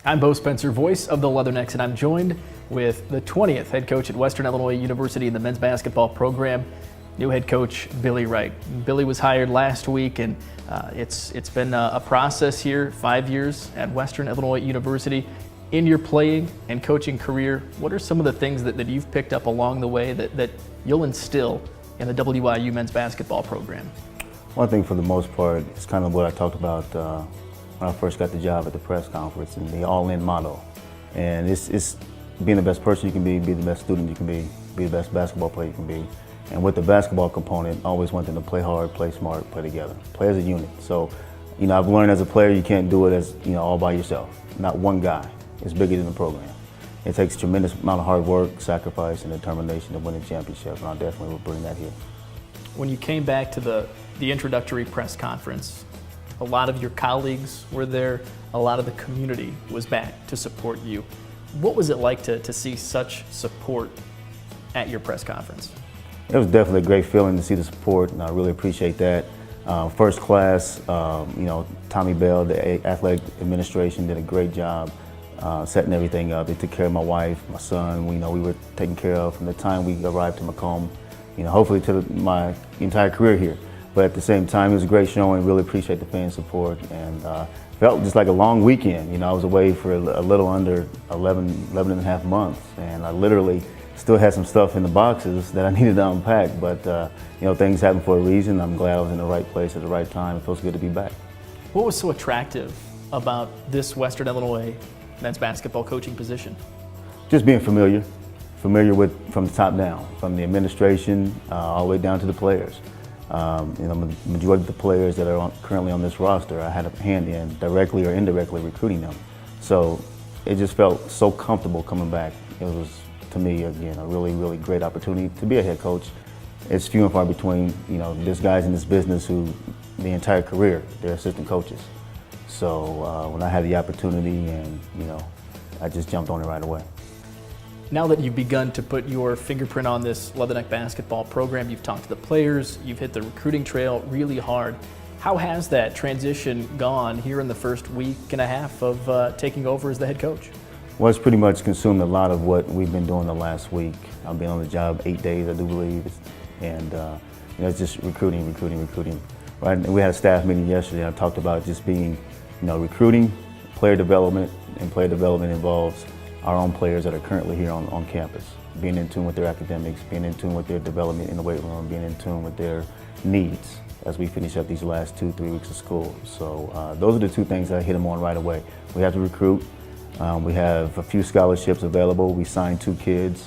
I'm Bo Spencer, voice of the Leathernecks, and I'm joined with the 20th head coach at Western Illinois University in the men's basketball program, new head coach Billy Wright. Billy was hired last week, and it's been a process here, 5 years at Western Illinois University. In your playing and coaching career, what are some of the things that you've picked up along the way that you'll instill in the WIU men's basketball program? One thing, for the most part, is kind of what I talked about when I first got the job at the press conference, and the all-in motto. And it's being the best person you can be the best student you can be the best basketball player you can be. And with the basketball component, I always want them to play hard, play smart, play together, play as a unit. So, I've learned as a player you can't do it as, all by yourself. Not one guy is bigger than the program. It takes a tremendous amount of hard work, sacrifice, and determination to win a championship, and I definitely will bring that here. When you came back to the introductory press conference, a lot of your colleagues were there, a lot of the community was back to support you. What was it like to see such support at your press conference? It was definitely a great feeling to see the support, and I really appreciate that. First class, Tommy Bell, the athletic administration, did a great job setting everything up. They took care of my wife, my son. We were taken care of from the time we arrived to Macomb, hopefully to my entire career here. But at the same time, it was a great showing. Really appreciate the fan support, and felt just like a long weekend. I was away for a little under 11 and a half months, and I literally still had some stuff in the boxes that I needed to unpack. But things happen for a reason. I'm glad I was in the right place at the right time. It feels good to be back. What was so attractive about this Western Illinois men's basketball coaching position? Just being familiar with from the top down, from the administration all the way down to the players. Majority of the players that are currently on this roster, I had a hand in directly or indirectly recruiting them. So it just felt so comfortable coming back. It was, to me, again, a really, really great opportunity to be a head coach. It's few and far between, there's guys in this business who, the entire career, they're assistant coaches. So when I had the opportunity, and I just jumped on it right away. Now that you've begun to put your fingerprint on this Leatherneck basketball program, you've talked to the players, you've hit the recruiting trail really hard. How has that transition gone here in the first week and a half of taking over as the head coach? Well, it's pretty much consumed a lot of what we've been doing the last week. I've been on the job 8 days, I do believe, and it's just recruiting. Right? And we had a staff meeting yesterday, and I talked about just being, recruiting, player development, and player development involves our own players that are currently here on campus, being in tune with their academics, being in tune with their development in the weight room, being in tune with their needs as we finish up these last 2-3 weeks of school. So those are the two things that I hit them on right away. We have to recruit. We have a few scholarships available. We signed 2 kids.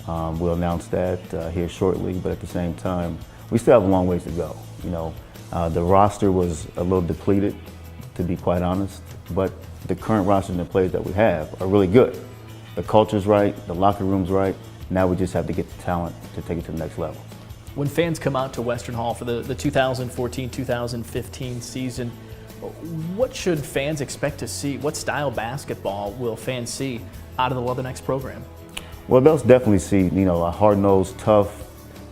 We'll announce that here shortly, but at the same time, we still have a long ways to go. The roster was a little depleted, to be quite honest, but the current roster and the players that we have are really good. The culture's right, the locker room's right. Now we just have to get the talent to take it to the next level. When fans come out to Western Hall for the 2014-2015 season, what should fans expect to see? What style basketball will fans see out of the Leathernecks program? Well, they'll definitely see, a hard-nosed, tough,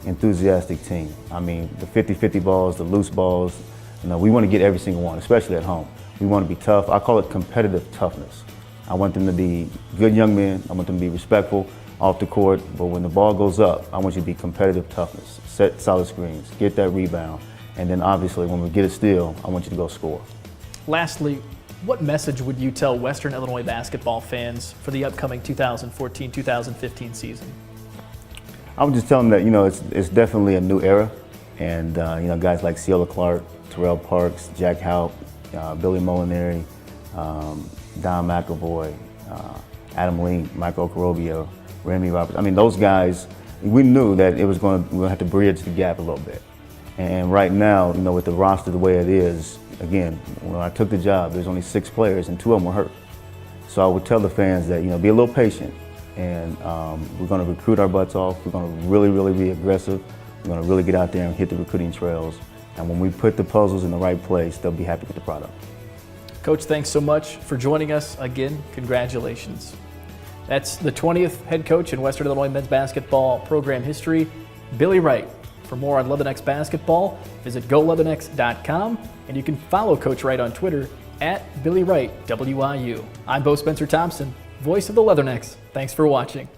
enthusiastic team. I mean, the 50-50 balls, the loose balls, we want to get every single one, especially at home. We want to be tough. I call it competitive toughness. I want them to be good young men. I want them to be respectful off the court. But when the ball goes up, I want you to be competitive toughness. Set solid screens, get that rebound. And then obviously when we get a steal, I want you to go score. Lastly, what message would you tell Western Illinois basketball fans for the upcoming 2014-2015 season? I would just tell them that, it's definitely a new era. And, guys like Ciela Clark, Terrell Parks, Jack Haupt, Billy Molinari, Don McAvoy, Adam Link, Mike Okorobia, Remy Roberts. I mean, those guys, we knew that we were going to have to bridge the gap a little bit. And right now, with the roster the way it is, again, when I took the job, there's only 6 players and 2 of them were hurt. So I would tell the fans that, be a little patient, and we're going to recruit our butts off. We're going to really, really be aggressive. We're going to really get out there and hit the recruiting trails. And when we put the puzzles in the right place, they'll be happy with the product. Coach, thanks so much for joining us. Again, congratulations. That's the 20th head coach in Western Illinois men's basketball program history, Billy Wright. For more on Leathernecks basketball, visit goleathernecks.com, and you can follow Coach Wright on Twitter @Billy Wright WIU. I'm Bo Spencer Thompson, voice of the Leathernecks. Thanks for watching.